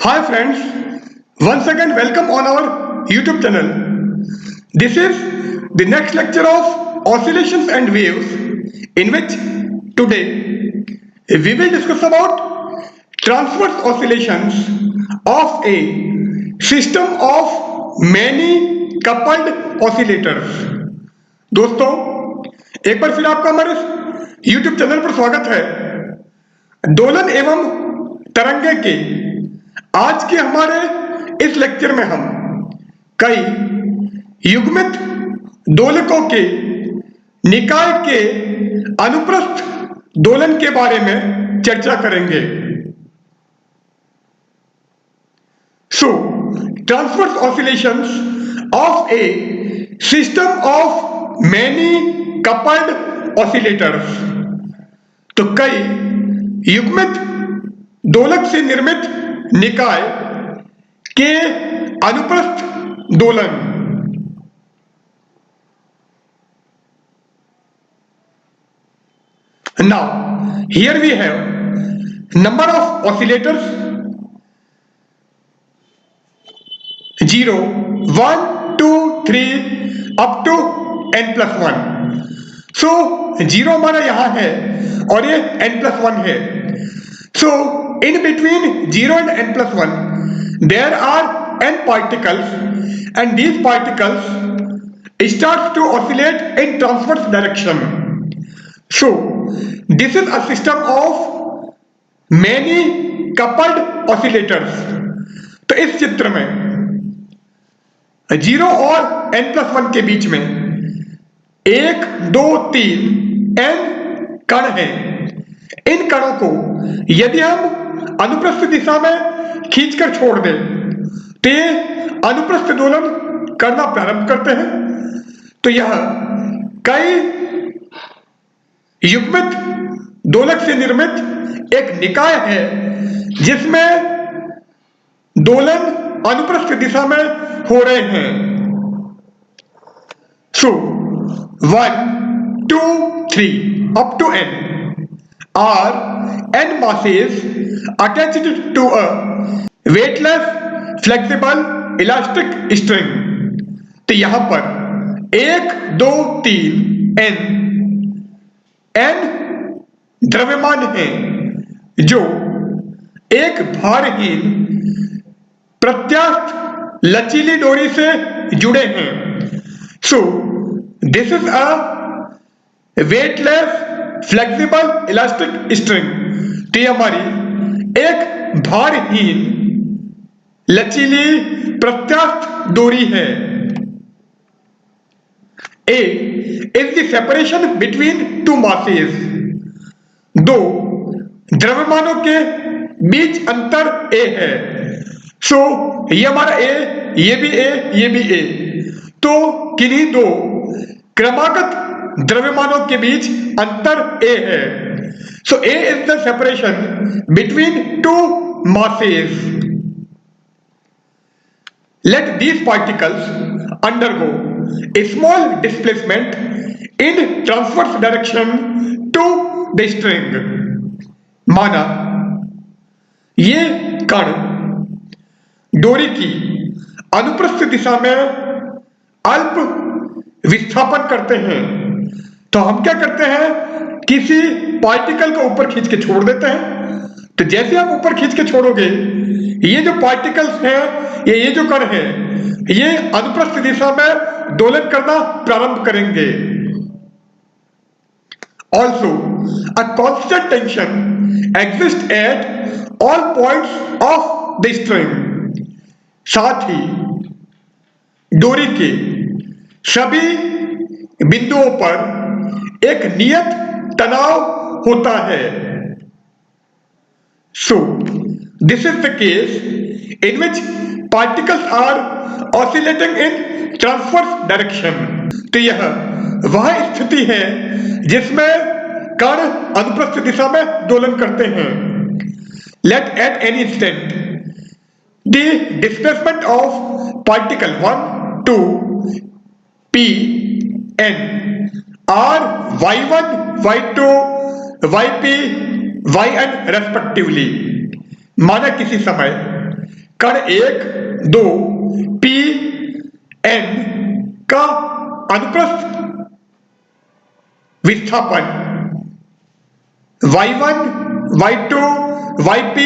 Hi friends, once again welcome on our YouTube channel. This is the next lecture of oscillations and waves in which today we will discuss about transverse oscillations of a system of many coupled oscillators. दोस्तों एक बार फिर आपका हमारे YouTube channel पर स्वागत है। दोलन एवं तरंगे के आज के हमारे इस लेक्चर में हम कई युग्मित दोलकों के निकाय के अनुप्रस्थ दोलन के बारे में चर्चा करेंगे। So, transverse oscillations of a system of many coupled oscillators। तो कई युग्मित दोलक से निर्मित निकाय के अनुप्रस्थ दोलन। Now, here we have number of oscillators 0, 1, 2, 3 up to n+1। So 0 हमारा यहां है और ये n+1 है। So in between 0 and n+1 there are n particles and these particles start to oscillate in transverse direction. So this is a system of many coupled oscillators। तो इस चित्र में 0 और n+1 के बीच में 1, 2, 3 n कण हैं। इन कणों को यदि हम अनुप्रस्थ दिशा में खींचकर छोड़ दें तो ये अनुप्रस्थ दोलन करना प्रारंभ करते हैं। तो यह कई युग्मित दोलक से निर्मित एक निकाय है जिसमें दोलन अनुप्रस्थ दिशा में हो रहे हैं। So 1, 2, 3 up to n are n masses attached to a weightless flexible elastic string। तो यहां पर 1, 2, 3 n द्रव्यमान हैं जो एक भारहीन प्रत्यास्थ लचीली डोरी से जुड़े हैं। So this is a weightless flexible elastic string। तो ये हमारी एक भारहीन लचीली प्रत्यास्थ डोरी है। A is the separation between two masses। दो द्रव्यमानों के बीच अंतर A है। So ये हमारा A, ये भी A, ये भी A। तो किन्हीं दो क्रमागत द्रव्यमानों के बीच अंतर A है। So A is the separation between two masses। Let these particles undergo a small displacement in transverse direction to the string। माना ये कण डोरी की अनुप्रस्थ दिशा में अल्प विस्थापन करते हैं। तो हम क्या करते हैं, किसी पार्टिकल को ऊपर खींच के छोड़ देते हैं। तो जैसे आप ऊपर खींच के छोड़ोगे ये जो पार्टिकल्स हैं, ये जो कण हैं, ये अनुप्रस्थ दिशा में दोलन करना प्रारंभ करेंगे। Also, a constant tension exists at all points of the string। साथ ही डोरी के सभी बिंदुओं पर एक नियत तनाव होता है। So this is the case in which particles are oscillating in transverse direction। तो यह वह स्थिति है जिसमें कण अनुप्रस्थ दिशा में दोलन करते हैं। Let at any instant the displacement of particle 1, 2, p, n are y1, y2, yp, yn respectively। माना किसी समय कण 1, 2, P, N का अनुप्रस्थ विस्थापन y1, y2, yp,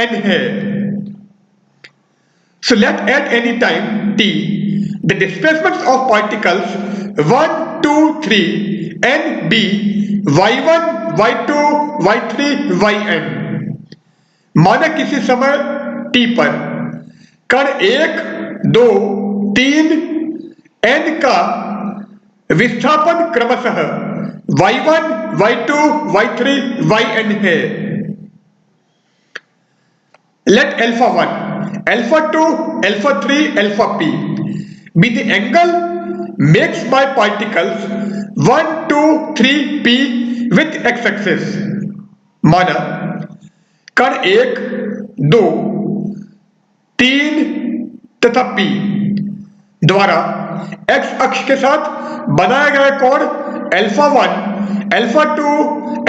yn है। So let at any time t the displacements of particles 1, 2, 3 and b y1, y2, y3, yn। माना किसी समय t पर कण 1, 2, 3 n का विस्थापन क्रमशः y1, y2, y3, yn है। Let alpha 1, alpha 2, alpha 3, alpha p be the angle makes by particles 1, 2, 3 p with x-axis। माना कण 1, 2, 3 तथा p द्वारा x अक्ष के साथ बनाया गया कोण alpha 1, alpha 2,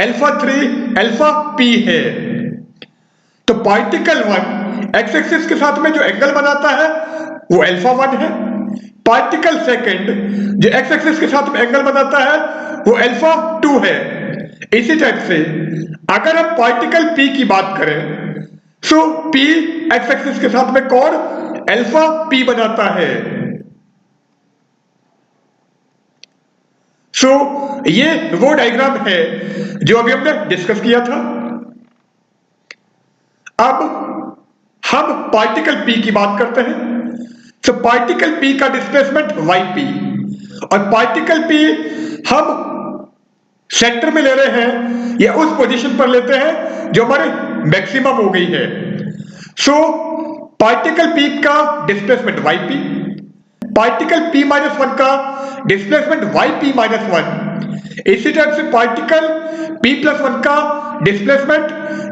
alpha 3, alpha p है। तो पार्टिकल 1 एक्स एक्सिस के साथ में जो एंगल बनाता है वो अल्फा 1 है। पार्टिकल सेकंड जो एक्स एक्सिस के साथ में एंगल बनाता है वो अल्फा 2 है। इसी टाइप से अगर हम पार्टिकल p की बात करें तो p एक्स एक्सिस के साथ में कोण अल्फा p बनाता है। ये वो डायग्राम है जो अभी हमने डिस्कस किया था। अब हम पार्टिकल p की बात करते हैं। पार्टिकल p का डिस्प्लेसमेंट yp और पार्टिकल p हम सेंटर में ले रहे हैं या उस पोजीशन पर लेते हैं जो हमारे मैक्सिमम हो गई है। पार्टिकल p का डिस्प्लेसमेंट yp, पार्टिकल p-1 का डिस्प्लेसमेंट yp-1, इसी तरह से पार्टिकल p+1 का डिस्प्लेसमेंट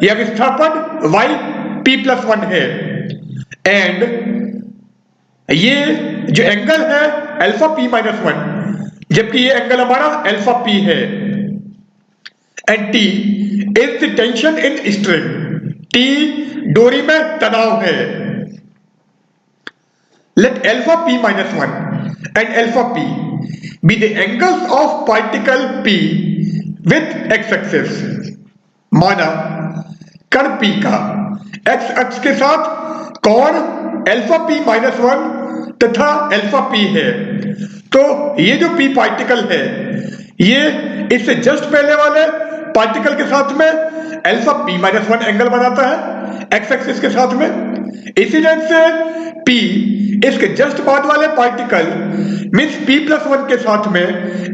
या विस्थापन yp+1 है। एंड ये जो एंगल है अल्फा p-1 जबकि ये एंगल हमारा अल्फा p है। And t is the tension in string, t डोरी में तनाव है। Let alpha p-1 and alpha p be the angles of particle p with x-axis। माना कण p का x अक्ष के साथ कोण अल्फा p-1 तथा अल्फा p है। तो ये जो p पार्टिकल है ये इससे जस्ट पहले वाले पार्टिकल के साथ में अल्फा p-1 एंगल बनाता है x एक्सिस के साथ में। इसी तरह से p इसके जस्ट बाद वाले पार्टिकल मींस p+1 के साथ में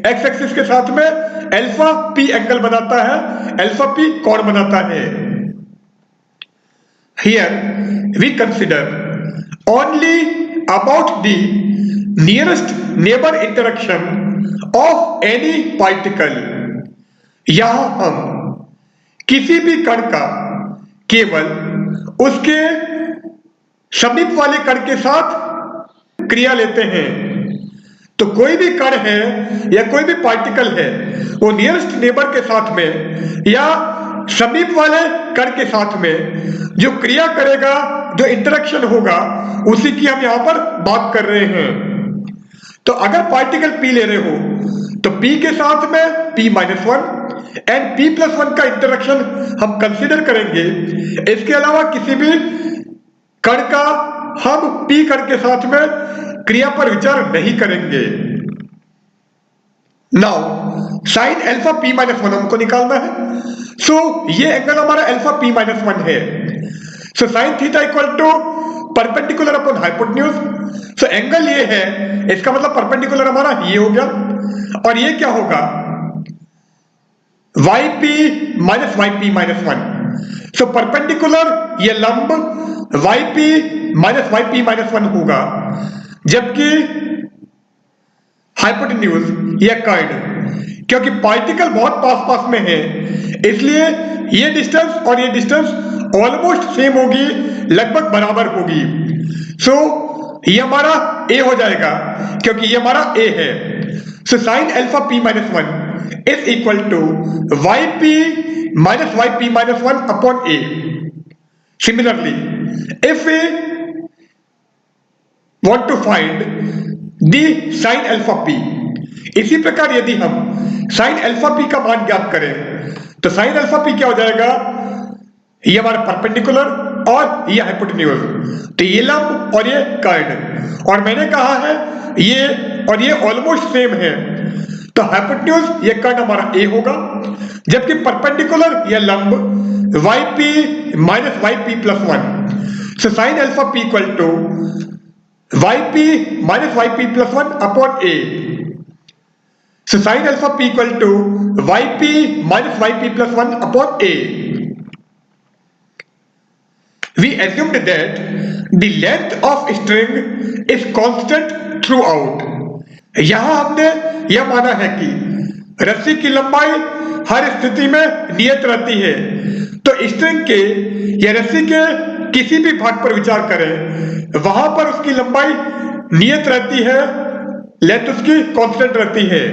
x एक्सिस के साथ में अल्फा p एंगल बनाता है, अल्फा p कोण बनाता है। Here we consider only about the nearest neighbor interaction of any particle। यहां हम किसी भी कण का केवल उसके समीप वाले कण के साथ क्रिया लेते हैं। तो कोई भी कण है या कोई भी पार्टिकल है वो नियरेस्ट नेबर के साथ में या समीप वाले कण के साथ में जो क्रिया करेगा, जो इंटरेक्शन होगा, उसी की हम यहां पर बात कर रहे हैं। तो अगर पार्टिकल p ले रहे हो तो p के साथ में p-1 एंड p+1 का इंटरेक्शन हम कंसीडर करेंगे। इसके अलावा किसी भी कण का हम p कण के साथ में क्रिया पर विचार नहीं करेंगे। नाउ साइन अल्फा p-1 हमको निकालना है। ये एंगल हमारा अल्फा p-1 है। Sine theta equal to perpendicular upon hypotenuse. Angle ये है, इसका मतलब परपेंडिकुलर हमारा ये हो गया और ये क्या होगा yp माइनस yp-1। परपेंडिकुलर ये लंब yp माइनस yp-1 होगा, जबकि हाइपोटेन्यूज या कर्ड, क्योंकि पार्टिकल बहुत पास पास में है इसलिए ये डिस्टेंस और ये डिस्टेंस ऑलमोस्ट सेम होगी, लगभग बराबर होगी। ये हमारा a हो जाएगा क्योंकि ये हमारा a है। Sine alpha p-1 is equal to yp minus yp-1 upon a। Similarly if we want to find the sin alpha p, इसी प्रकार यदि हम sin alpha p का मान ज्ञात करें तो sin alpha p क्या हो जाएगा, ये हमारा परपेंडिकुलर और ये हाइपोटेन्यूज, तो ये लंब और ये कर्ड, और मैंने कहा है ये और ये ऑलमोस्ट सेम है, तो हाइपोटेन्यूज ये कर्ड हमारा ए होगा, जबकि परपेंडिकुलर ये लंब yp minus yp plus 1, so sine alpha p equal to yp minus yp plus 1 upon a, so sine alpha p equal to yp minus yp plus 1 upon a. We assumed that the length of string is constant throughout. यहां हमने यह माना है कि रस्सी की लंबाई हर स्थिति में नियत रहती है, तो स्ट्रिंग के या रस्सी के किसी भी भाग पर विचार करें वहां पर उसकी लंबाई नियत रहती है, लेंथ उसकी कांस्टेंट रहती है.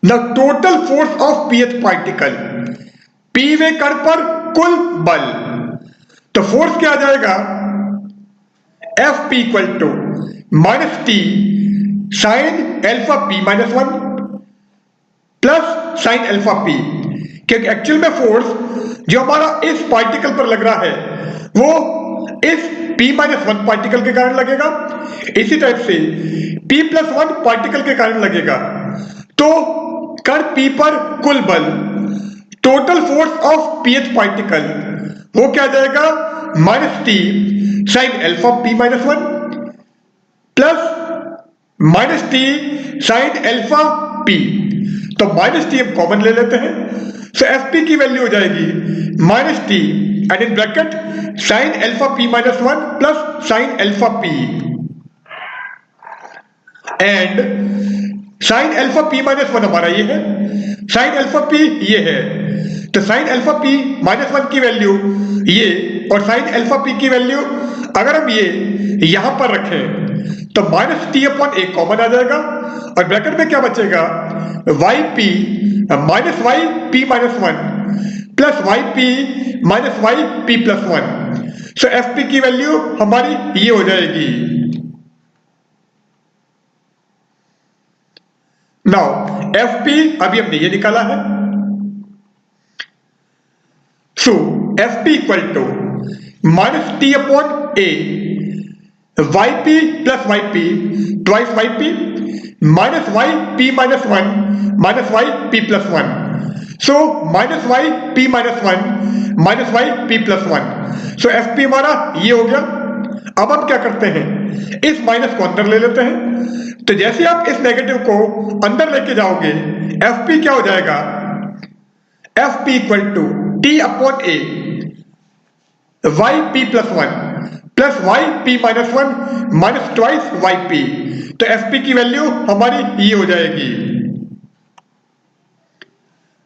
The total force of pth particle, पीवे कण पर कुल बल, तो फोर्स क्या आ जाएगा, F P equal to minus T sine alpha P minus 1 plus sine alpha P, क्योंकि एक्चुअल में फोर्स जो हमारा इस पार्टिकल पर लग रहा है वो इस p माइनस 1 पार्टिकल के कारण लगेगा, इसी टाइप से p प्लस 1 पार्टिकल के कारण लगेगा, तो कण p पर कुल बल, total force of pth particle वो क्या जाएगा, minus T sine alpha p minus 1 plus minus T sine alpha p, तो माइनस टी हम कॉमन ले लेते हैं, सो एफ पी की वैल्यू हो जाएगी minus T and in bracket sine alpha p minus 1 plus sine alpha p, and sine alpha p minus 1 हमारा ये है, साइन एल्फा p ये है, तो साइन अल्फा p माइनस 1 की वैल्यू ये और साइन अल्फा p की वैल्यू अगर हम ये यहां पर रखें तो minus t upon a common आ जाएगा, और ब्रैकेट में क्या बचेगा, y p minus y p minus 1 plus y p minus y P plus 1, so f p की वैल्यू हमारी ये हो जाएगी. नाउ एफ पी अभी हमने ये निकाला है, so fp equal to minus t upon a yp plus yp twice yp minus yp minus 1 minus yp plus 1, so minus yp minus 1 minus yp plus 1, so fp हमारा ये हो गया. अब हम क्या करते हैं, इस माइनस को अंदर ले लेते हैं, तो जैसे आप इस नेगेटिव को अंदर लेके जाओगे fp क्या हो जाएगा, fp equal to t upon a y P plus 1 plus y p minus 1 minus twice y P, तो एफ पी की वैल्यू हमारी ये हो जाएगी.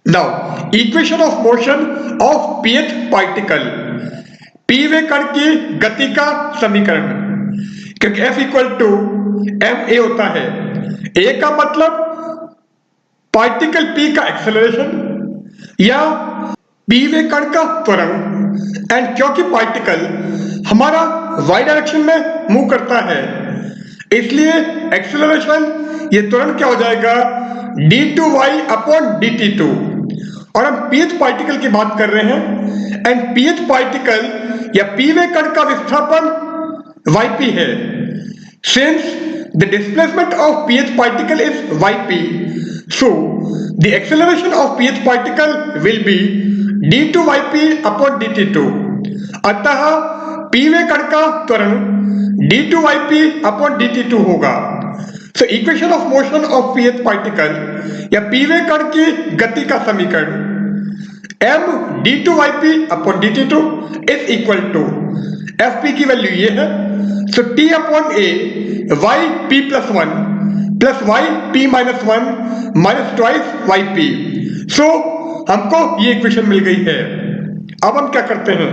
Now equation of motion of pth particle, p वे कण की गति का समीकरण, क्योंकि f equal to m a होता है, a का मतलब पार्टिकल p का एक्सेलरेशन या p वे कण का त्वरण, एंड क्योंकि पार्टिकल हमारा y डायरेक्शन में मूव करता है इसलिए एक्सेलरेशन ये त्वरण क्या हो जाएगा, d2y अपॉन dt2, और हम pth पार्टिकल की बात कर रहे हैं, एंड pth पार्टिकल या p वे कण का विस्थापन yp है, since the displacement of pth particle is yp, so the acceleration of pth particle will be d2yp upon dt2, अतः p वे कण का त्वरण d2yp upon dt2 होगा. So equation of motion of pth particle या p वे कण की गति का समीकरण m d2yp upon dt2 is equal to fp की वैल्यू ये है, सो t अपॉन a yp plus 1 plus yp minus 1 minus twice yp, so हमको ये इक्वेशन मिल गई है. अब हम क्या करते हैं,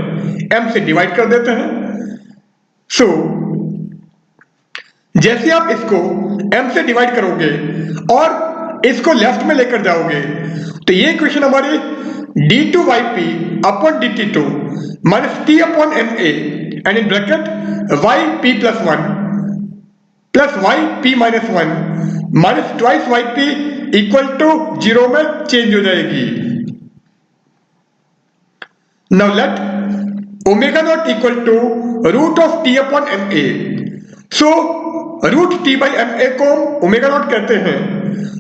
m से डिवाइड कर देते हैं, सो जैसे आप इसको m से डिवाइड करोगे और इसको लेफ्ट में लेकर जाओगे तो ये इक्वेशन हमारी d2yp upon dt2 minus t upon ma and in bracket yp plus 1 plus yp minus 1 minus twice yp equal to 0 में चेंज हो जाएगी। Now let omega not equal to root of t upon M a. So root t by m a को omega not कहते हैं,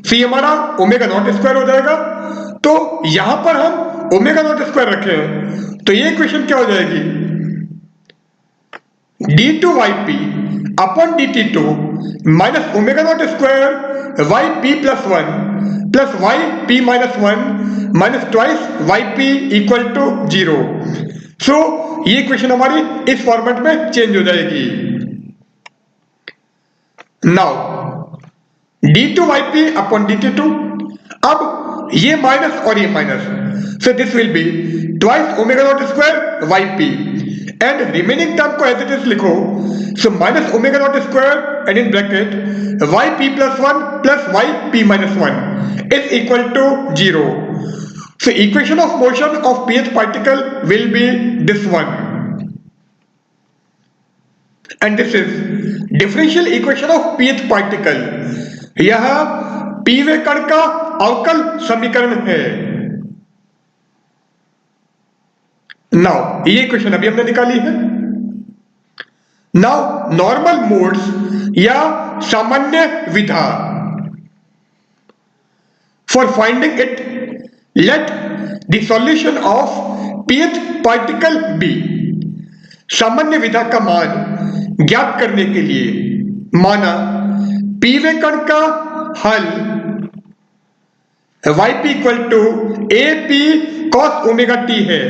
सी हमारा omega naught square हो जाएगा। तो यहां पर हम ओमेगा नॉट स्क्वायर रखें तो ये इक्वेशन क्या हो जाएगी, d2yp upon dt2 minus omega not square yp plus 1 plus yp minus 1 minus twice yp equal to 0। So ये इक्वेशन हमारी इस फॉर्मेट में चेंज हो जाएगी। नाउ d2yp अपॉन dt2, अब ये माइनस और ये minus, so this will be twice omega not square yp and remaining term को एज इट इज लिखो, so minus omega not square and in bracket yp plus 1 plus yp minus 1 is equal to 0। So equation of motion of pth particle will be this one and this is differential equation of pth particle. यह pवे कण का अवकल समीकरण है। Now ये equation अभी हमने निकाली है। नाउ नॉर्मल मोड्स या सामान्य विधा, for finding it let the solution of pth particle be. सामान्य विधा का मान ज्ञात करने के लिए माना pवे कण का हल yp equal to ap cos omega t है।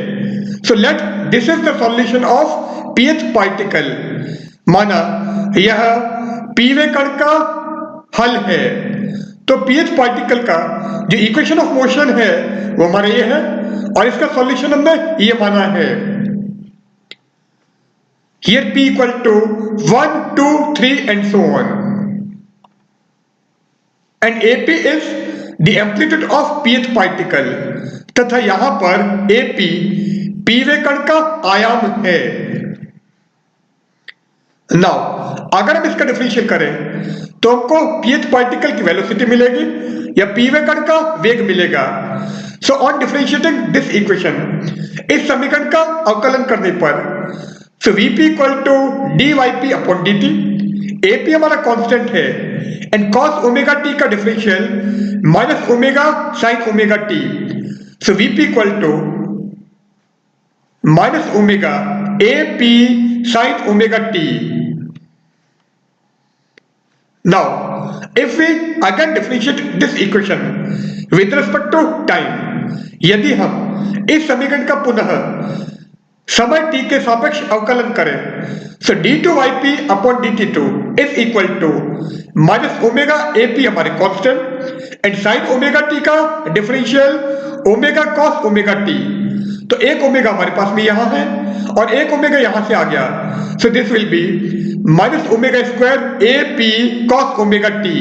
So let this is the solution of pth particle। माना यह pवे कण का हल है, तो pth पार्टिकल का जो इक्वेशन ऑफ मोशन है वो हमारा ये है और इसका सॉल्यूशन हमने ये माना है। Here p equal to 1, 2, 3 and so on and ap is the amplitude of pth particle, तथा यहां पर ap pवे कण का आयाम है। नाउ अगर हम इसका डिफरेंशियल करें तो हमको pth पार्टिकल की वेलोसिटी मिलेगी या pवे कण का वेग मिलेगा। So on differentiating this equation, इस समीकरण का अवकलन करने पर, so vp equal to dyp upon dt, ap हमारा कांस्टेंट है एंड cos ओमेगा t का differential minus omega sin omega t, so vp equal to minus omega ap sin omega t। Now if we again differentiate this equation with respect to time, यदि हम इस समीकरण का पुनः समय t के सापेक्ष अवकलन करें, so d2yp upon dt2 is equal to minus omega ap हमारे constant and sin omega t का differential omega cos omega t। तो एक ओमेगा हमारे पास में यहां है और एक ओमेगा यहां से आ गया, so this will be minus omega square A P cos omega T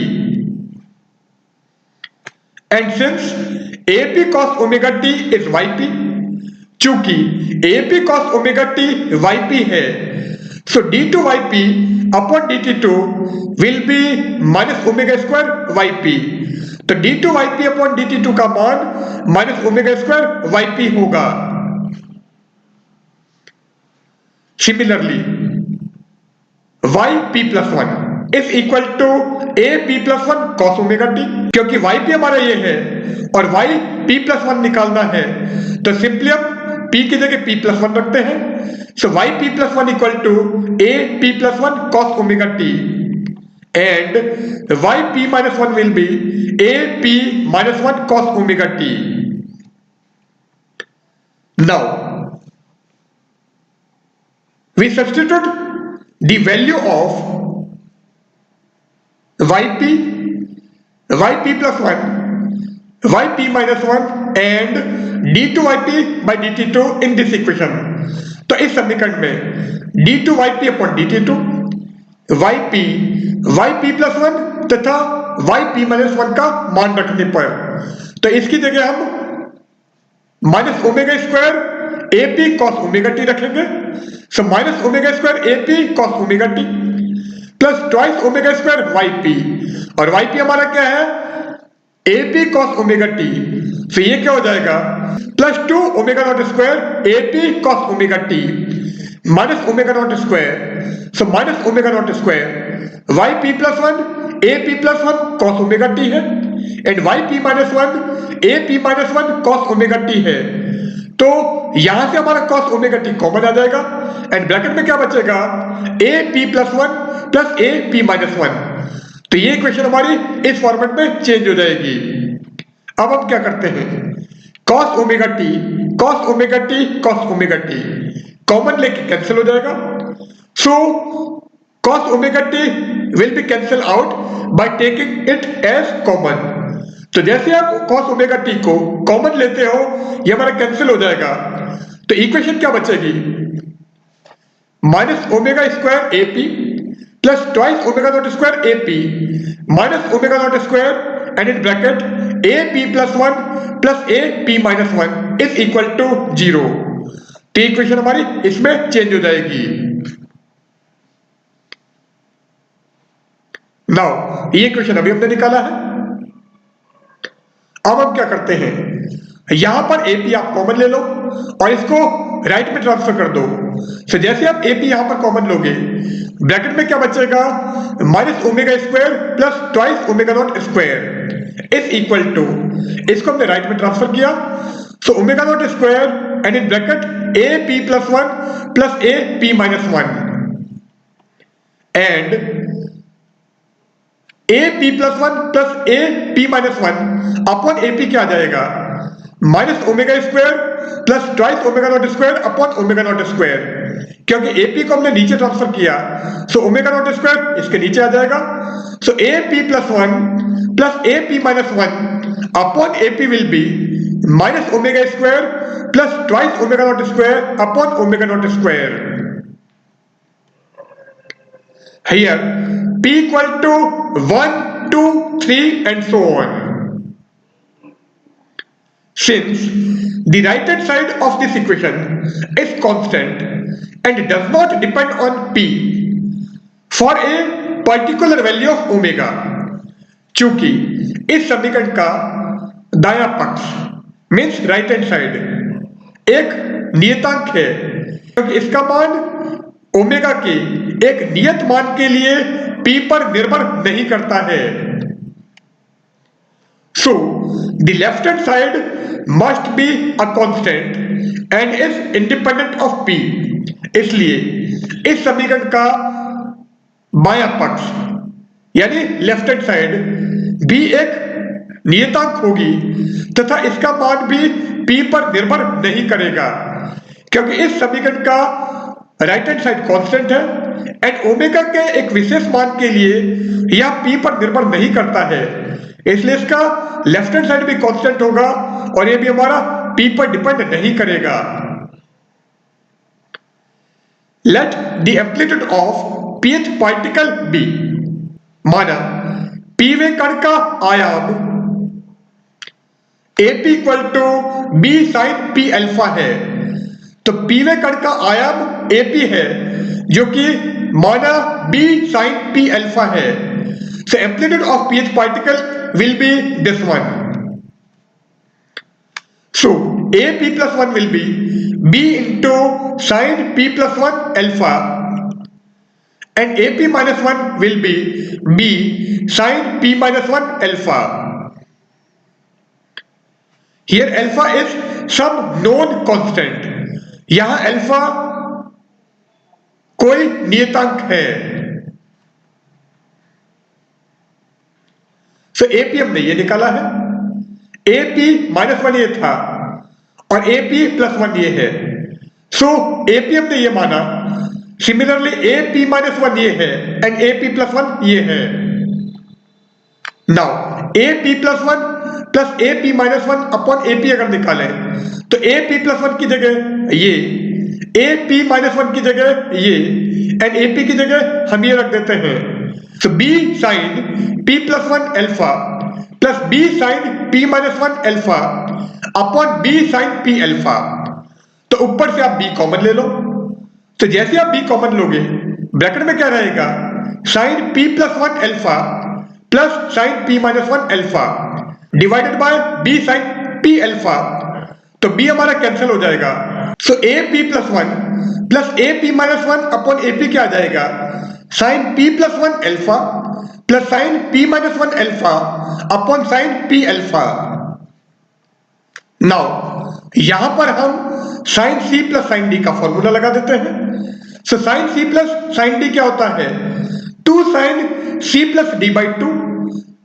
and since A P cos omega T is Y P, चूंकि A P cos omega T Y P है, so D two Y P upon D T two will be minus omega square Y P. तो D two Y P upon D T two का मान minus omega square Y P होगा। Similarly, yp plus 1 is equal to ap plus 1 cos omega t, क्योंकि yp हमारा ये है और yp plus 1 निकालना है तो सिंपली हम p की जगह p plus 1 रखते हैं। सो yp plus 1 equal to ap plus 1 cos omega t and yp minus 1 will be ap minus 1 cos omega t। Now we substitute the value of yp plus 1, yp minus 1 and d2yp by dt2 in this equation। तो इस समीकरण में d2yp upon dt2, yp plus 1 तथा yp minus 1 का मान रखने पर, तो इसकी जगह हम माइनस ओमेगा स्क्वायर ए पी कॉस ओमेगा टी रखेंगे। सो माइनस ओमेगा स्क्वायर ए P cos omega T plus twice omega square Y P, और वाई पी हमारा क्या है, A P cos omega T. So ये क्या हो जाएगा, plus 2 omega not square A P cos omega T minus omega not square, so minus omega not square Y P plus 1 A P plus 1 cos omega t है, and y p minus 1 A P minus 1 cos omega t है। तो यहां से हमारा cos omega t common आ जाएगा, and bracket में क्या बचेगा, a P plus 1 plus A P minus 1। तो ये इक्वेशन हमारी इस फॉर्मेट में चेंज हो जाएगी। अब हम क्या करते हैं, cos omega t cos omega t cos omega t common लेके कैंसिल हो जाएगा। So cos omega t will be cancel out by taking it as common. तो जैसे आप कॉस ओमेगा टी को कॉमन लेते हो, ये हमारा कैंसिल हो जाएगा। तो इक्वेशन क्या बचेगी, minus omega square A P plus twice omega not square A P minus omega not square and in bracket a P plus 1 plus A P minus 1 is equal to 0। तो equation हमारी इसमें change हो जाएगी। Now ये equation अभी हमने निकाला है। अब हम क्या करते हैं, यहां पर ए पी आप कॉमन ले लो और इसको राइट में ट्रांसफर कर दो। तो जैसे आप ए पी यहां पर कॉमन लोगे, ब्रैकेट में क्या बचेगा, minus omega square plus twice omega not square is equal to, इसको हमने राइट में ट्रांसफर किया। So omega not square and in bracket a P plus 1 plus A P minus 1 and a P plus 1 plus A P minus 1 upon A P क्या आ जाएगा, minus omega square plus twice omega not square upon omega not square, क्योंकि a P को हमने नीचे transfer किया। So omega not square इसके नीचे आ जाएगा। So A P plus 1 plus A P minus 1 upon A P will be minus omega square plus twice omega not square upon omega not square. Here p equal to 1, 2, 3 and so on. Since the right hand side of this equation is constant and does not depend on p for a particular value of omega, चूंकि इस समीकरण का दायां पक्ष means right hand side एक नियतांक है, क्योंकि इसका मान ओमेगा के एक नियत मान के लिए p पर निर्भर नहीं करता है। So the left hand side must be a constant and is independent of p। इसलिए इस समीकरण का बायां पक्ष यानी लेफ्ट हैंड साइड भी एक नियतांक होगी तथा इसका मान भी p पर निर्भर नहीं करेगा, क्योंकि इस समीकरण का राइट हैंड साइड कांस्टेंट है एंड ओमेगा के एक विशेष मान के लिए यह p पर निर्भर नहीं करता है। इसलिए इसका लेफ्ट हैंड साइड भी कांस्टेंट होगा और यह भी हमारा p पर डिपेंड नहीं करेगा। Let the amplitude of pth particle be, माना pवे कण का आयाम ap equal to b sin p alpha है। तो pवे कण का आयाम ap है जो कि माना b sin p अल्फा है। So amplitude of pth particle will be this one. So ap plus 1 will be b into sin p plus 1 alpha and ap minus 1 will be b sin p minus 1 alpha. Here alpha is some known constant. यहां alpha कोई नियतांक है। सो AP हमने ये निकाला है, AP -1 ये था और एपी +1 ये है। सो एपी हमने ये माना, सिमिलरली एपी -1 ये है एंड एपी +1 ये है। Now AP +1 plus AP -1 upon AP अगर निकालें तो एपी +1 की जगह ये, एपी -1 की जगह ये एंड एपी की जगह हम ये रख देते हैं। So B sine p +1 alpha plus B sine p -1 alpha upon B sine P alpha. तो ऊपर से आप b कॉमन ले लो, तो जैसे आप b कॉमन लोगे ब्रैकेट में क्या रहेगा, sine p plus one alpha plus sine p minus one alpha divided by b sine p alpha. तो b हमारा कैंसिल हो जाएगा, so A P plus one plus A P minus one upon A P क्या आ जाएगा, sine p plus one alpha plus sine p minus one alpha upon sine p alpha. Now यहां पर हम sine c plus sine d का formula लगा देते हैं। So sine c plus sine d क्या होता है, 2 sine c plus d by 2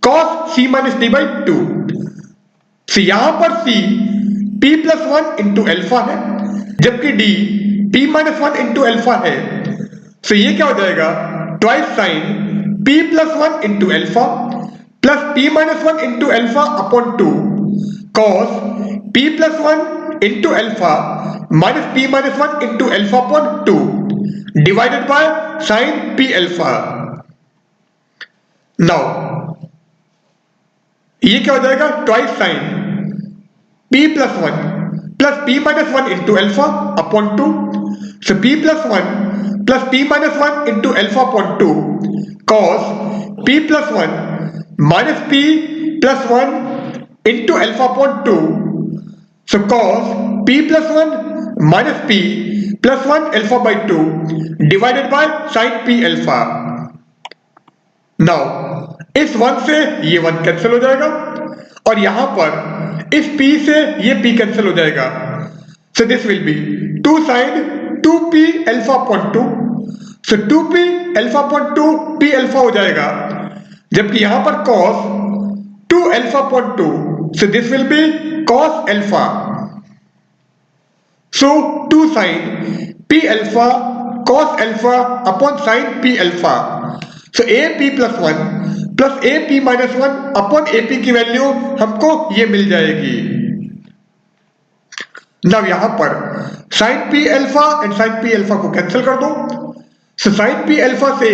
cos c minus d by 2। So यहां पर c p plus one into alpha है, जबकि d p minus one into alpha है। सो ये क्या हो जाएगा, twice sine p plus one into alpha plus p minus one into alpha upon 2 cos p plus one into alpha minus p minus one into alpha upon 2 divided by sine p alpha. Now ये क्या हो जाएगा, twice sine p plus one plus p minus one into alpha upon 2। So p plus one plus p minus one into alpha upon 2 cos p plus one minus p plus one into alpha upon 2। So cos p plus one minus p plus one alpha by 2 divided by sine p alpha. Now इस one से ये one cancel हो जाएगा और यहां पर इस p से ये p कैंसिल हो जाएगा। So this will be 2 sine 2p alpha upon 2। So 2p alpha upon 2p alpha हो जाएगा, जबकि यहां पर cos 2 alpha upon 2। So this will be cos alpha. So 2 sine p alpha cos alpha upon sine p alpha. So A P plus one plus A P minus one upon A P की value हमको ये मिल जाएगी। Now यहां पर sign P alpha and sine P alpha को cancel कर दो। सो साइन पी अल्फा से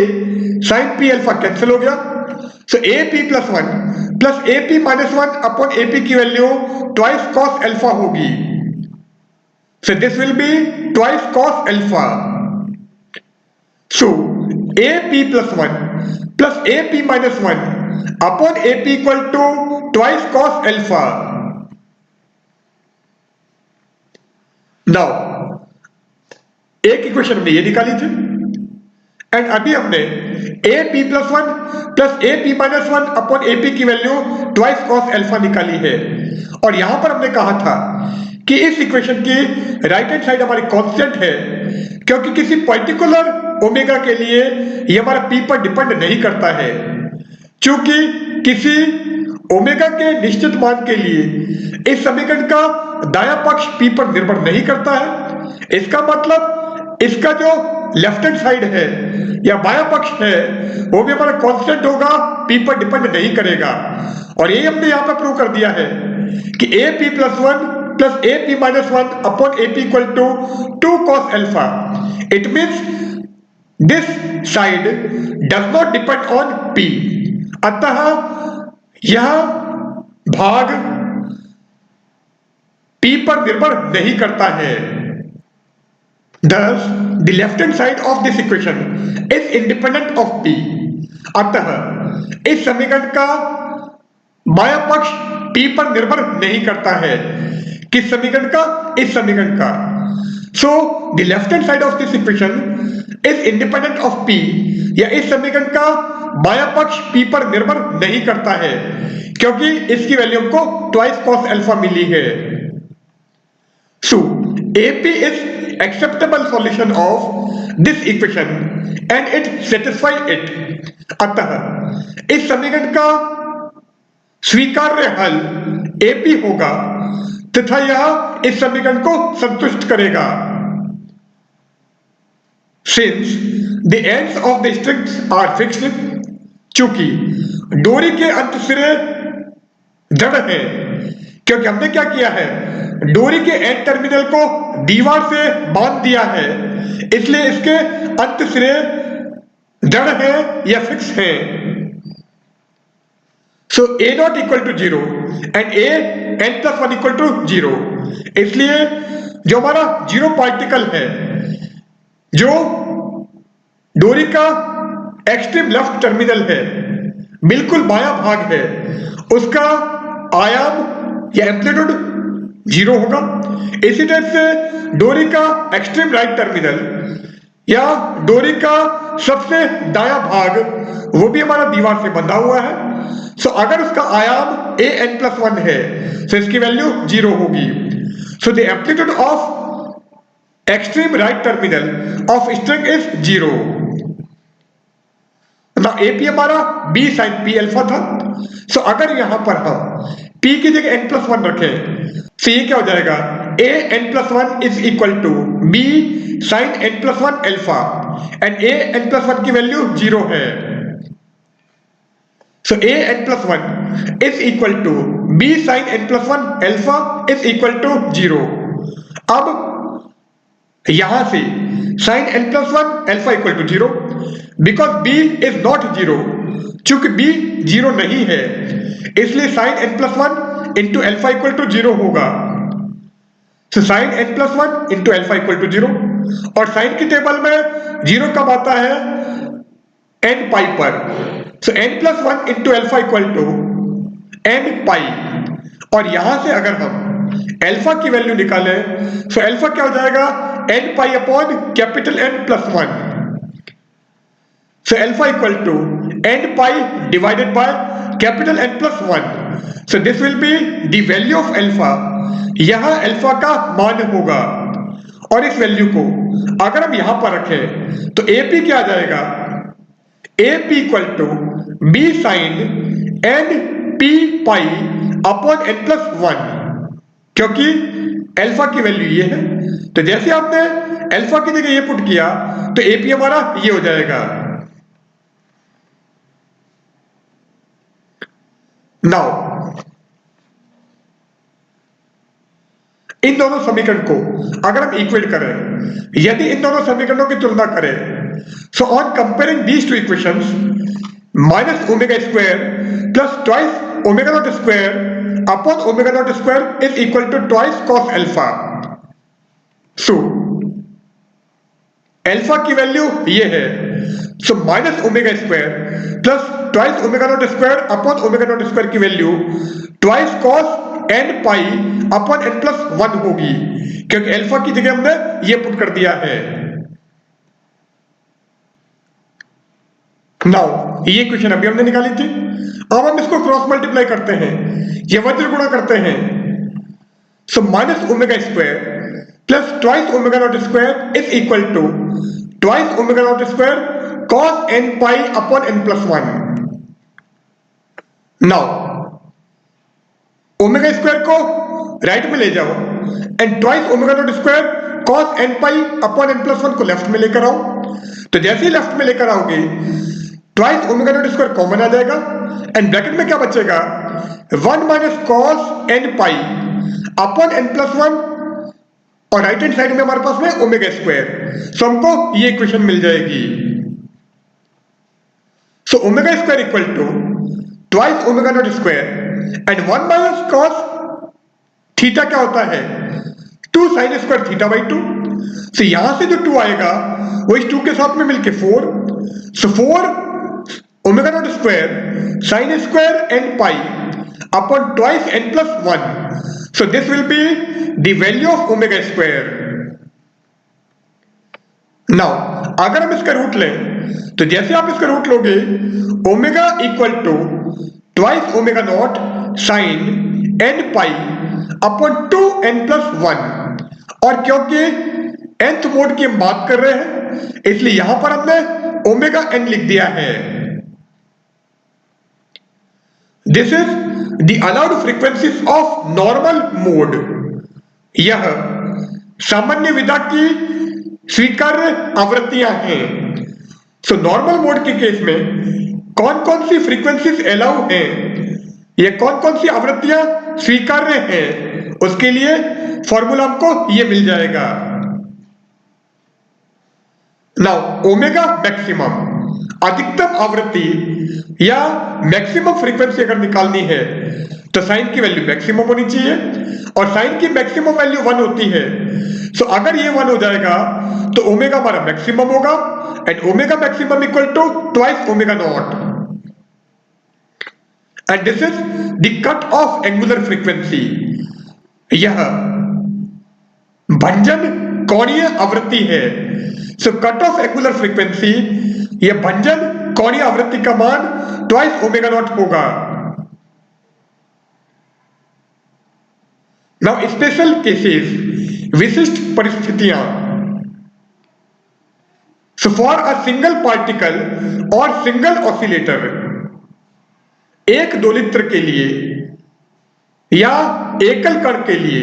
साइन पी अल्फा कैंसिल हो गया। So A P plus one plus A P minus one upon A P की वैल्यू ट्वाइस कॉस अल्फा होगी। So this will be twice cos alpha. So A P plus one plus A P minus one upon A P equal to twice cos alpha. Now एक equation हमने ये निकाली थी and अभी हमने A P plus one plus A P minus one upon A P की value twice cos alpha निकाली है। और यहां पर हमने कहा था कि इस इक्वेशन की राइट हैंड साइड हमारी कांस्टेंट है, क्योंकि किसी पर्टिकुलर ओमेगा के लिए ये हमारा पी पर डिपेंड नहीं करता है। चूंकि किसी ओमेगा के निश्चित मान के लिए इस समीकरण का दायां पक्ष पी पर निर्भर नहीं करता है। इसका मतलब इसका जो लेफ्ट हैंड साइड है या बायां पक्ष है वो भी हमारा कांस्टेंट होगा, पी पर डिपेंड नहीं करेगा। और ये हमने यहां पर प्रूव कर दिया है कि A P plus one plus A P minus one upon A P equal to 2 cos alpha. It means this side does not depend on p। अतः यह भाग p पर निर्भर नहीं करता है। Thus, the left hand side of this equation is independent of p। अतः इस समीकरण का बायां पक्ष p पर निर्भर नहीं करता है। किस समीकरण का? इस समीकरण का। So, the left hand side of this equation is independent of p, या इस समीकरण का बायां पक्ष p पर निर्भर नहीं करता है, क्योंकि इसकी वैल्यू हमको ट्वाइस cos अल्फा मिली है। So, AP is acceptable solution of this equation and it satisfy it। अतः इस समीकरण का स्वीकार्य हल AP होगा तथा यह इस समीकरण को संतुष्ट करेगा। Since the ends of the strings are fixed, चूंकि डोरी के अंत सिरे जड़ है, क्योंकि हमने क्या किया है, डोरी के एंड टर्मिनल को दीवार से बांध दिया है, इसलिए इसके अंत सिरे जड़ है या फिक्स है। So a not equal to 0 and a n plus 1 equal to 0। इसलिए जो हमारा जीरो पार्टिकल है, जो डोरी का एक्सट्रीम लेफ्ट टर्मिनल है, बिल्कुल बायां भाग है, उसका आयाम या एम्पलीट्यूड 0 होगा। इसी तरह से डोरी का एक्सट्रीम राइट टर्मिनल या डोरी का सबसे दायां भाग, वो भी हमारा दीवार से बंधा हुआ है। सो अगर उसका आयाम ए एन प्लस 1 है, तो इसकी वैल्यू 0 होगी। So the amplitude of extreme right terminal of string is 0। ना ए पी हमारा बी साइन पी अल्फा था। सो अगर यहां पर हम पी की जगह एन प्लस 1 रखें, तो ये क्या हो जाएगा, a n plus 1 is equal to B sine N plus 1 alpha, and a n plus 1 की वैल्यू 0 है। So a n plus 1 is equal to B sine N plus 1 alpha is equal to 0। अब यहां से sine N plus 1 alpha equal to 0, because b is not 0, चूंकि b 0 नहीं है, इसलिए sine N plus 1 into alpha equal to 0 होगा। So sine N plus 1 into alpha equal to 0, और sign की टेबल में 0 कब आता है, एन पाई पर। So n plus 1 into alpha equal to N pi, और यहां से अगर हम अल्फा की वैल्यू निकालें, सो अल्फा क्या हो जाएगा, N pi upon capital N plus 1। So alpha equal to N pi divided by capital N plus 1। So this will be the value of alpha. यहां अल्फा का मान होगा, और इस वैल्यू को अगर हम यहां पर रखें, तो ए पी क्या आ जाएगा, A P equal to B sine N P pi upon N plus 1, क्योंकि अल्फा की वैल्यू ये है। तो जैसे आपने अल्फा की जगह ये पुट किया, तो ए पी हमारा ये हो जाएगा। नाउ इन दोनों समीकरण को अगर हम इक्वेट करें, यदि इन दोनों समीकरणों की तुलना करें, so on comparing these two equations, minus omega square plus twice omega not square upon omega not square is equal to twice cos alpha. So alpha की वैल्यू ये है, so minus omega square plus twice omega not square upon omega not square की value twice cos N pi upon N plus 1 होगी, क्योंकि alpha की जगह हमने ये पुट कर दिया है। नाउ ये क्वेश्चन अभी हमने निकाली थी। अब हम इसको क्रॉस मल्टीप्लाई करते हैं, ये वज्र गुणा करते हैं। So minus omega square plus twice omega not square is equal to twice omega not square cos N pi upon N plus 1। Now omega square को राइट में ले जाओ, and twice omega not square cos N pi upon N plus 1 को left में लेकर आओ। तो जैसे ही लेफ्ट में लेकर आओगे, twice omega not square common आ जाएगा, एंड ब्रैकेट में क्या बचेगा, 1 minus cos N pi upon N plus 1, और राइट हैंड साइड में हमारे पास में ओमेगा स्क्वायर। सो हमको ये इक्वेशन मिल जाएगी। So omega square equal to twice omega not square and 1 minus cos theta क्या होता है, 2 sine square theta by 2। So यहां से जो 2 आएगा वो इस 2 के साथ में मिलके 4। So 4 omega not square sine square N pi upon twice N plus 1। So this will be the value of omega square. Now अगर हम इसका रूट लें, तो जैसे आप इसका रूट लोगे, omega equal to twice omega naught sine N pi upon 2 N plus 1, और क्योंकि nth मोड की हम बात कर रहे हैं, इसलिए यहां पर हमने ओमेगा n लिख दिया है। This is the allowed frequencies of normal mode. यह सामान्य विधा की स्वीकार्य आवृत्तियां हैं। सो नॉर्मल मोड के केस में कौन कौन सी फ्रीक्वेंसीज अलाउ हैं, या कौन कौन सी आवृत्तियां स्वीकार्य हैं, उसके लिए फॉर्मूला हमको ये मिल जाएगा। नाउ ओमेगा मैक्सिमम, अधिकतम आवृत्ति या मैक्सिमम फ्रीक्वेंसी अगर निकालनी है तो साइन की वैल्यू मैक्सिमम होनी चाहिए, और साइन की मैक्सिमम वैल्यू 1 होती है। सो अगर ये 1 हो जाएगा तो ओमेगा हमारा मैक्सिमम होगा, and omega maximum equal to twice omega naught, and this is the cut off angular frequency. यह भंजन कोणीय आवृत्ति है। So cut off angular frequency, यह भंजन कोणीय आवृत्ति का मान ट्वाइस ओमेगा नॉट होगा। नाउ स्पेशल केसेस, विशिष्ट परिस्थितियां। So for a single particle और सिंगल ऑसिलेटर, एक दोलित्र के लिए या एकल कण के लिए,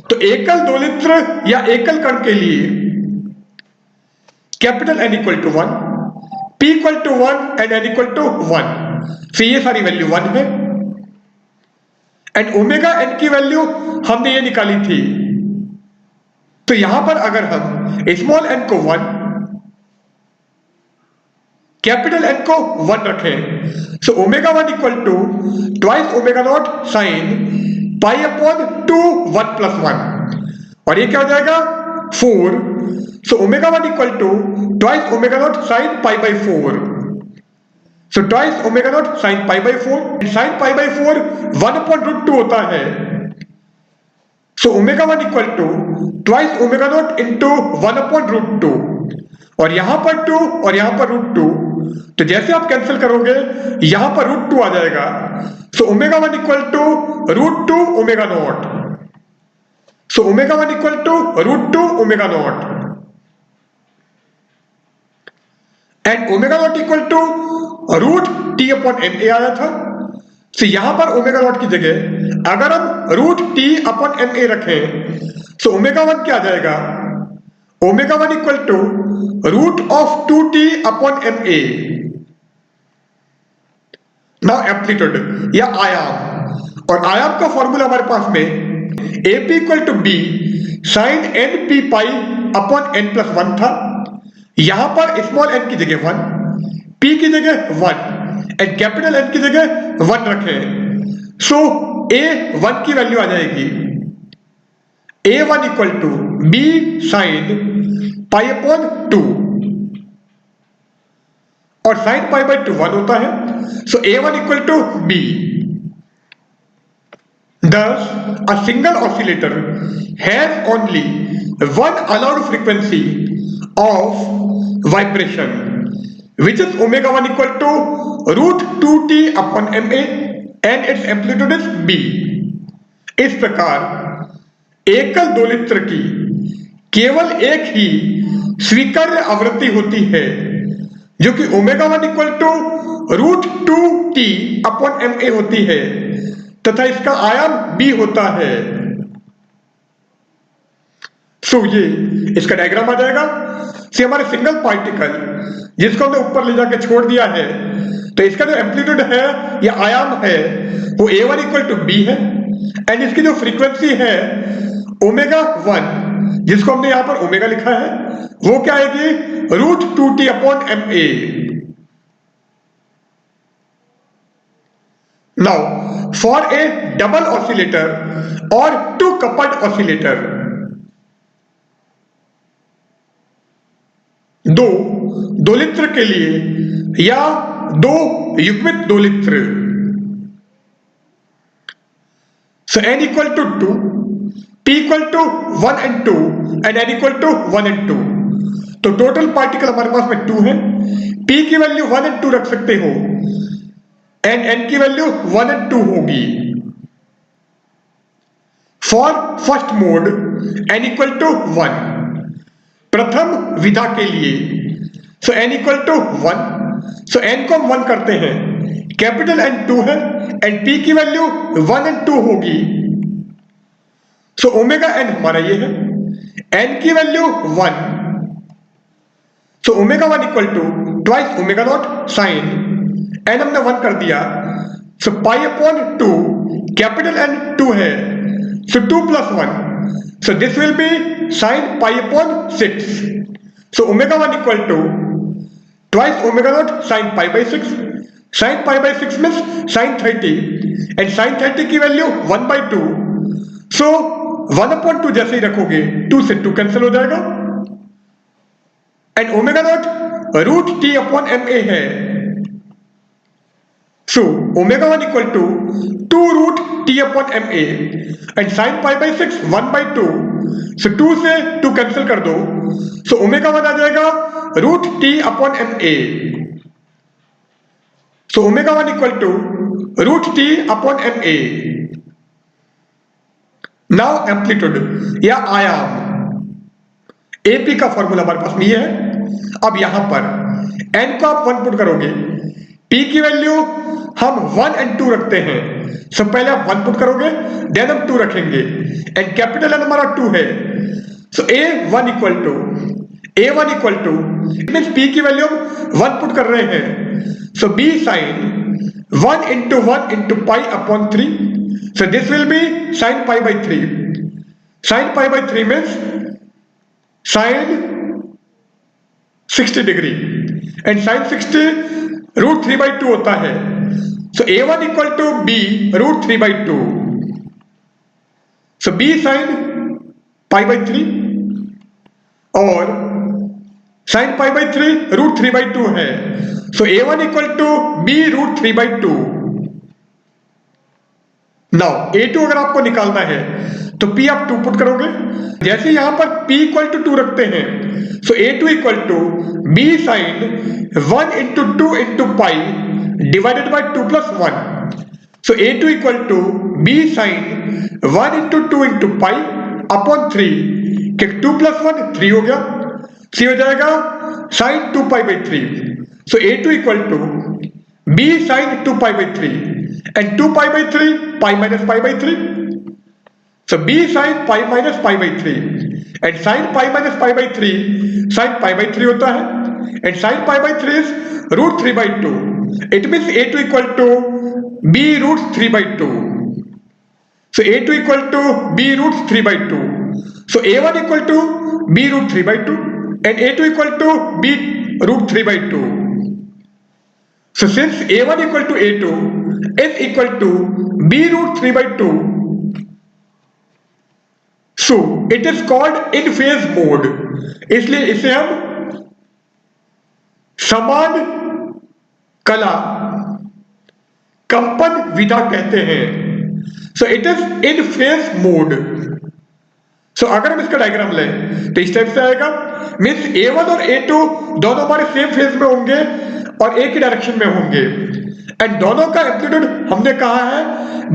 तो एकल दोलित्र या एकल कण के लिए capital N equal to 1, P equal to 1 and N equal to 1। तो ये सारी वैल्यू 1 है, एंड ओमेगा N की वैल्यू हमने ये निकाली थी। तो यहां पर अगर हम स्मॉल n को 1, कैपिटल N को 1 रखें, so omega 1 equal to twice omega naught sine pi upon 2 1 plus 1, और ये क्या हो जाएगा 4। So omega 1 equal to twice omega naught sine pi by 4, so twice omega naught sine pi by 4, sine pi by 4 1 upon root 2 होता है। So omega 1 equal to twice omega naught into 1 upon root 2, और यहां पर 2 और यहां पर root 2, तो जैसे आप कैंसिल करोगे यहां पर रूट 2 आ जाएगा। So omega 1 equal to root 2 omega naught, so omega 1 equal to root 2 omega naught, and omega not equal to root T upon N A आया था। तो यहां पर ओमेगा नॉट की जगह अगर हम root T upon N A रखें, तो ओमेगा 1 क्या आ जाएगा, omega 1 equal to root of 2t upon N A. Now amplitude या आयाम, और आयाम का फॉर्मूला हमारे पास में AP equal to B sine N P pi upon N plus 1 था। यहां पर स्मॉल n की जगह 1, p की जगह 1 एंड कैपिटल N की जगह 1 रखें, सो A1 की वैल्यू आ जाएगी A1 equal to B sine pi upon 2, और साइन पाई बाई 2 1 होता है। So A1 equal to B. Thus, a single oscillator has only one allowed frequency of vibration, which is omega 1 equal to root 2t upon ma, and its amplitude is b. इस प्रकार एकल दोलित्र की केवल एक ही स्वीकार्य आवृत्ति होती है, जो कि omega 1 equal to root 2t upon ma होती है, तथा इसका आयाम b होता है। सो ये इसका डायग्राम आ जाएगा। से हमारे सिंगल पार्टिकल जिसको हमने ऊपर ले जाके छोड़ दिया है, तो इसका जो एम्पलीट्यूड है या आयाम है वो A1 इक्वल टू बी है, एंड इसकी जो फ्रीक्वेंसी है ओमेगा 1, जिसको हमने यहां पर ओमेगा लिखा है, वो क्या आएगी root 2t upon ma। Now for a double oscillator और टू कपल्ड ऑसिलेटर, दो दोलित्र के लिए या दो युग्मित दोलित्र, so n equal to 2, p equal to 1 and 2 and n equal to 1 and 2, तो टोटल पार्टिकल हमारे पास में 2 है। p की वैल्यू 1 and 2 रख सकते हो, एंड n की वैल्यू 1 and 2 होगी। For first mode n equal to 1, प्रथम विधा के लिए, so n equal to 1, so n को हम 1 करते हैं, कैपिटल N 2 है, एंड p की वैल्यू 1 and 2 होगी। सो ओमेगा n हमारा ये है, n की value 1, so omega 1 equal to twice omega naught sine n हमने 1 कर दिया, so pi upon 2, capital N 2 है, so 2 plus 1, so this will be sin pi upon 6, so omega 1 equal to twice omega naught sine pi by 6. Sine pi by 6 means sine 30 and sine 30 की value 1/2. सो 1/2 जैसे ही रखोगे 2 से 2 cancel हो जाएगा and omega naught root T upon M A है. So omega 1 equal to 2 root t upon ma and sin pi by 6 1/2. So 2 से 2 cancel कर दो. So omega 1 आ जाएगा root t upon ma. So omega 1 equal to root t upon ma. Now amplitude या आयाम AP का formula हमारे पास में ये है. अब यहां पर n को आप 1 पुट करोगे, P की वैल्यू हम 1 and 2 रखते हैं. सो पहले आप 1 पुट करोगे, देन हम 2 रखेंगे एंड कैपिटल N हमारा 2 है. So A1 equal to means P की वैल्यू हम 1 पुट कर रहे हैं. So B sine 1 into 1 into pi upon 3. So this will be sine pi by 3. Sine pi by 3 means sine 60 degree and sine 60 root 3/2 होता है. So A1 equal to B root 3/2. So B sine pi by 3 और sine pi by 3 root 3/2 है. So A1 equal to B root 3/2. Now A2 अगर आपको निकालना है तो P आप 2 पुट करोगे. जैसे यहां पर P इक्वल टू 2 रखते हैं, so A2 equal to B sine 1 into 2 into pi divided by 2 plus 1. So A2 equal to B sin 1 into 2 into pi upon 3. 2 plus 1 3 हो गया. C हो जाएगा sin 2 pi by 3. So A2 equal to B sin 2 pi by 3 and 2 pi by 3 pi minus pi by 3. So B sin pi minus pi by 3 and sin pi minus pi by 3 sin pi by 3 होता है and sin pi by 3 is root 3/2. It means A2 equal to B root 3/2. So A2 equal to B root 3/2. So A1 equal to B root 3/2 and A2 equal to B root 3/2. So since A1 equal to A2 is equal to B root 3/2, so it is called in phase mode. इसलिए इसे हम समान कला कंपन विधा कहते हैं. So it is in phase mode. So अगर हम इसका डायग्राम लें तो इस टाइप से आएगा. मीन्स A1 और A2 दोनों हमारे सेम फेज में होंगे और एक ही डायरेक्शन में होंगे एंड दोनों का एम्पलीट्यूड हमने कहा है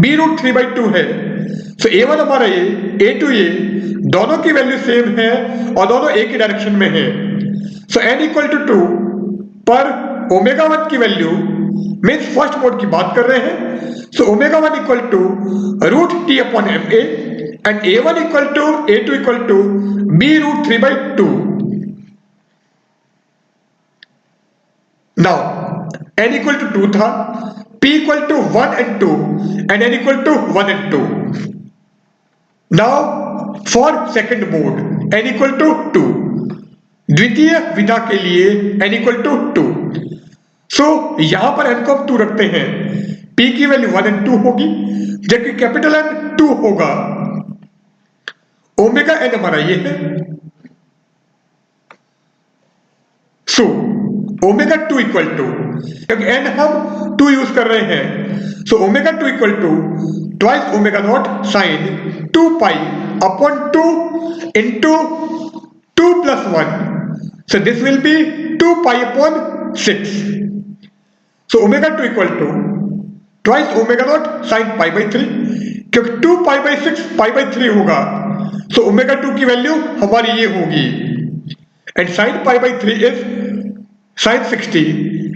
B रूट 3/2 है. सो A1 हमारा ये A2 ये दोनों की वैल्यू सेम है और दोनों एक ही डायरेक्शन में है. सो n इक्वल टू 2 पर ओमेगा 1 की वैल्यू मीन्स फर्स्ट मोड की बात कर रहे हैं. So omega 1 equal to root T upon M A and A1 equal to A2 equal to B root 3/2. Now n equal to 2 था, P equal to 1 and 2 and n equal to 1 and 2. Now for second mode n equal to 2. द्वितीय विधा के लिए n equal to 2. So यहां पर n को हम 2 रखते हैं. P की वैल्यू 1 and 2 होगी जबकि कैपिटल N 2 होगा. ओमेगा n हमारा ये है. सो ओमेगा 2 इक्वल टू, क्योंकि n हम 2 यूज कर रहे हैं, so omega 2 equal to twice omega naught sine 2 pi upon 2 into 2 plus 1. So this will be 2 pi upon 6. So omega 2 equal to twice omega naught sin pi by 3. क्योंकि 2 pi by 6 pi by 3 होगा. So omega 2 की value हमारी ये होगी. And sin pi by 3 is sin 60.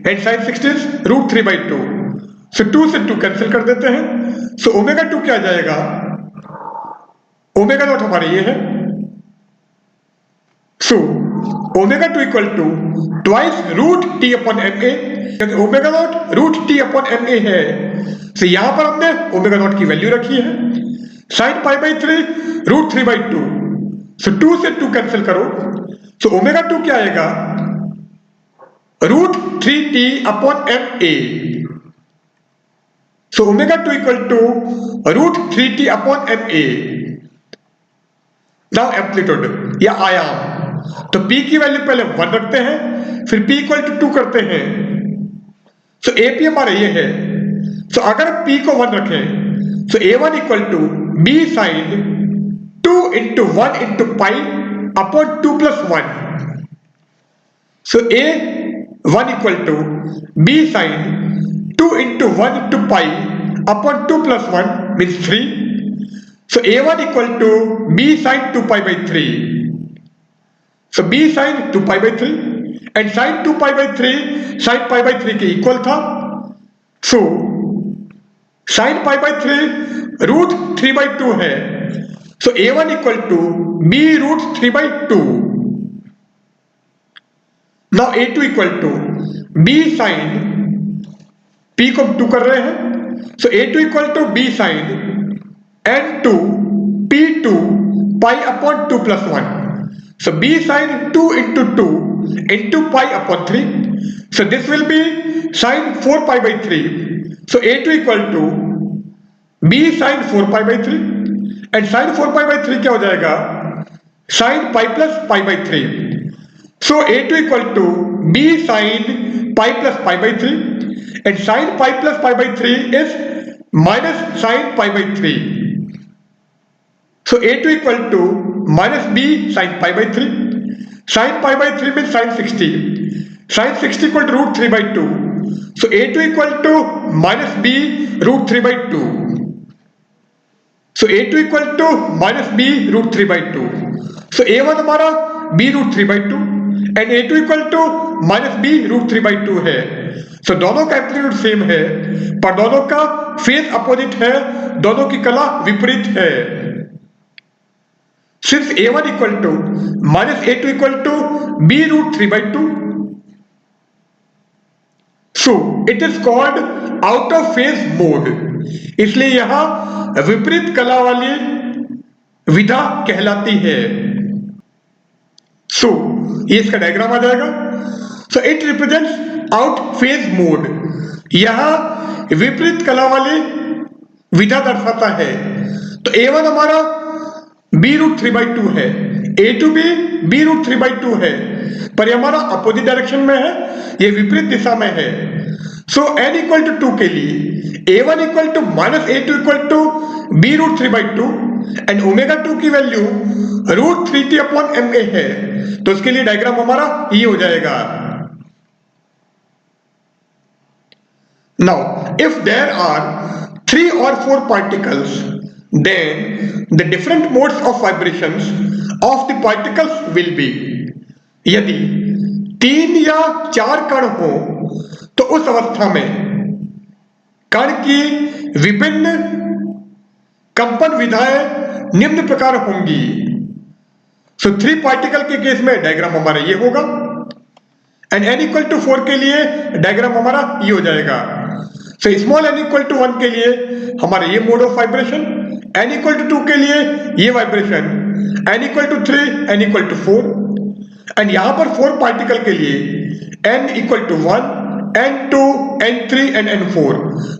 And sin 60 is root 3/2. So 2 से 2 cancel कर देते हैं. So omega 2 क्या आ जाएगा? ओमेगा नॉट हमारे ये है. So omega 2 equal to twice root T upon M a, क्योंकि omega naught root T upon M A है. सो यहां पर हमने ओमेगा नॉट की वैल्यू रखी है. Sine pi by 3 root 3/2. So 2 से 2 कैंसिल करो. सो ओमेगा 2 क्या आएगा? √3t upon ma. So omega 2 equal to √3t upon ma. Now amplitude या आयाम, तो p की वैल्यू पहले 1 रखते हैं, फिर p इक्वल टू 2 करते हैं. सो AP हमारा ये है. सो अगर p को 1 रखें, so A1 equal to b sine 2 into 1 into pi upon 2 plus 1. So A1 equal to b sine 2 into 1 into pi upon 2 plus 1 means 3. So A1 equal to b sin 2 pi by 3. So b sin 2 pi by 3 and sin 2 pi by 3 sin pi by 3 के equal था. So sin pi by 3 root 3 by 2 है. So A1 equal to b root 3 by 2. Now A2 equal to b sin, p को 2 कर रहे हैं. So A2 equal to b sin n2 p2 pi upon 2 plus 1. So b sin 2 into 2 into pi upon 3. So this will be sin 4 pi by 3. So A2 equal to b sin 4 pi by 3 and sin 4 pi by 3 क्या हो जाएगा, sin pi plus pi by 3. So A2 equal to b sin pi plus pi by 3 and sin pi plus pi by 3 is minus sin pi by 3. So A2 equal to minus b sin pi by 3. Sin pi by 3 means sin 60. Sin 60 equal to root 3 by 2. So A2 equal to minus b root 3 by 2. So A2 equal to minus b root 3 by 2. So A1 हमारा b root 3 by 2 and A2 equal to minus b root 3 by 2 है. So दोनों का amplitude same है, पर दोनों का phase opposite है, दोनों की कला विपरीत है. Since A1 equal to minus A2 equal to b root 3 by 2, so it is called out of phase mode. इसलिए यहां विपरीत कला वाली विधा कहलाती है. So ये इसका डायग्राम आ जाएगा. So it represents out phase mode. यहां विपरीत कला वाली विधा दर्शाता है. तो A1 हमारा b रूट 3 by 2 है, A2 भी b रूट 3 by 2 है, पर ये हमारा अपोजिट डायरेक्शन में है, ये विपरीत दिशा में है. सो n इक्वल टू 2 के लिए A1 equal to minus A2 equal to b root 3 by 2 and omega 2 की value root 3t upon ma है. तो उसके लिए डायग्राम हमारा ये हो जाएगा. Now if there are 3 or 4 particles, then the different modes of vibrations of the particles will be. यदि 3 या 4 कण हो तो उस अवस्था में कण की विभिन्न कंपन विधाएं निम्न प्रकार होंगी. सो 3 पार्टिकल के केस में डायग्राम हमारा ये होगा एंड n इक्वल टू 4 के लिए डायग्राम हमारा ये हो जाएगा. So small n equal to 1 के लिए हमारा ये mode of vibration, n equal to 2 के लिए ये vibration, n equal to 3, n equal to 4 and यहां पर 4 पार्टिकल के लिए n equal to 1, n2, n3 and n4.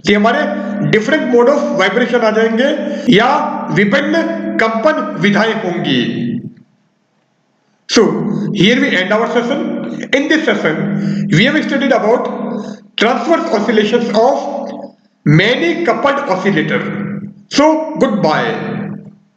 ये हमारे डिफरेंट मोड ऑफ वाइब्रेशन आ जाएंगे या विभिन्न कंपन विधाएं होंगी. So here we end our session. In this session we have studied about transverse oscillations of many coupled oscillator. So goodbye.